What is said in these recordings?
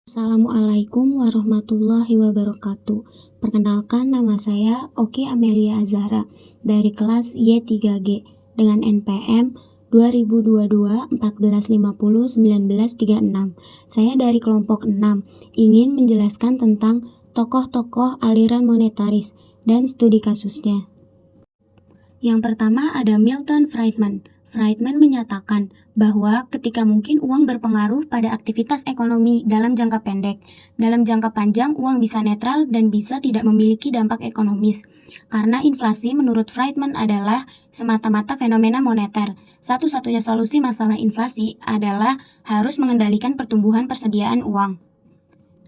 Assalamualaikum warahmatullahi wabarakatuh. Perkenalkan, nama saya Oki Amelia Azahra dari kelas Y3G dengan NPM 2022 1450 1936. Saya dari kelompok 6 ingin menjelaskan tentang tokoh-tokoh aliran monetaris dan studi kasusnya. Yang pertama ada Milton Friedman. Friedman menyatakan bahwa ketika mungkin uang berpengaruh pada aktivitas ekonomi dalam jangka pendek, dalam jangka panjang uang bisa netral dan bisa tidak memiliki dampak ekonomis. Karena inflasi menurut Friedman adalah semata-mata fenomena moneter. Satu-satunya solusi masalah inflasi adalah harus mengendalikan pertumbuhan persediaan uang.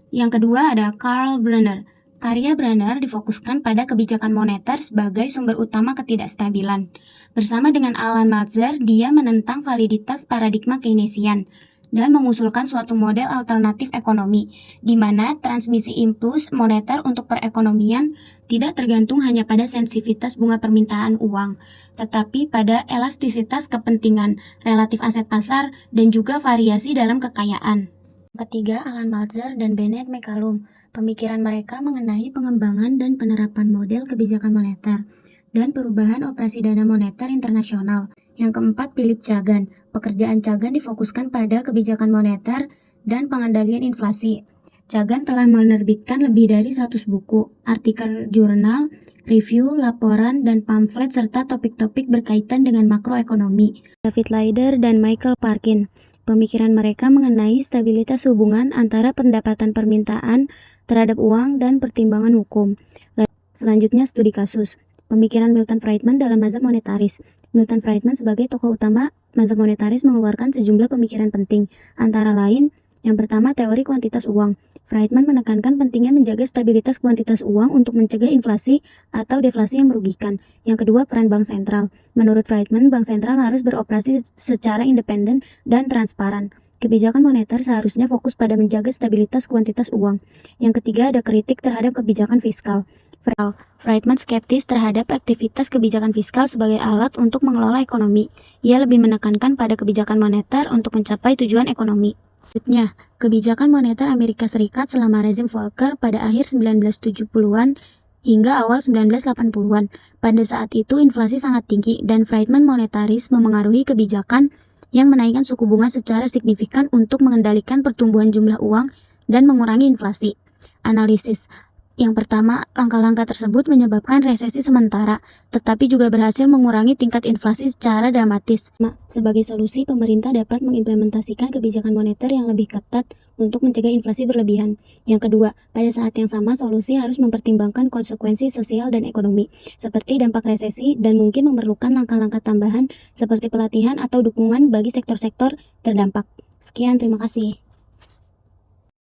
Yang kedua ada Karl Brenner. Karya Brenner difokuskan pada kebijakan moneter sebagai sumber utama ketidakstabilan. Bersama dengan Alan Maltzer, dia menentang validitas paradigma Keynesian dan mengusulkan suatu model alternatif ekonomi, di mana transmisi impuls moneter untuk perekonomian tidak tergantung hanya pada sensitivitas bunga permintaan uang, tetapi pada elastisitas kepentingan, relatif aset pasar, dan juga variasi dalam kekayaan. Ketiga, Alan Maltzer dan Bennett McCallum. Pemikiran mereka mengenai pengembangan dan penerapan model kebijakan moneter dan perubahan operasi dana moneter internasional. Yang keempat, Philip Kagan. Pekerjaan Kagan difokuskan pada kebijakan moneter dan pengendalian inflasi. Kagan telah menerbitkan lebih dari 100 buku, artikel jurnal, review, laporan, dan pamflet serta topik-topik berkaitan dengan makroekonomi. David Leider dan Michael Parkin. Pemikiran mereka mengenai stabilitas hubungan antara pendapatan permintaan terhadap uang dan pertimbangan hukum. Selanjutnya, studi kasus. Pemikiran Milton Friedman dalam mazhab monetaris. Milton Friedman sebagai tokoh utama mazhab monetaris mengeluarkan sejumlah pemikiran penting, antara lain, yang pertama, teori kuantitas uang. Friedman menekankan pentingnya menjaga stabilitas kuantitas uang untuk mencegah inflasi atau deflasi yang merugikan. Yang kedua, peran bank sentral. Menurut Friedman, bank sentral harus beroperasi secara independen dan transparan. Kebijakan moneter seharusnya fokus pada menjaga stabilitas kuantitas uang. Yang ketiga, ada kritik terhadap kebijakan fiskal. Friedman skeptis terhadap aktivitas kebijakan fiskal sebagai alat untuk mengelola ekonomi. Ia lebih menekankan pada kebijakan moneter untuk mencapai tujuan ekonomi. Selanjutnya, kebijakan moneter Amerika Serikat selama rezim Volcker pada akhir 1970-an hingga awal 1980-an. Pada saat itu inflasi sangat tinggi dan Friedman monetaris memengaruhi kebijakan yang menaikkan suku bunga secara signifikan untuk mengendalikan pertumbuhan jumlah uang dan mengurangi inflasi. Analisis. Yang pertama, langkah-langkah tersebut menyebabkan resesi sementara, tetapi juga berhasil mengurangi tingkat inflasi secara dramatis. Sebagai solusi, pemerintah dapat mengimplementasikan kebijakan moneter yang lebih ketat untuk mencegah inflasi berlebihan. Yang kedua, pada saat yang sama, solusi harus mempertimbangkan konsekuensi sosial dan ekonomi, seperti dampak resesi dan mungkin memerlukan langkah-langkah tambahan seperti pelatihan atau dukungan bagi sektor-sektor terdampak. Sekian, terima kasih.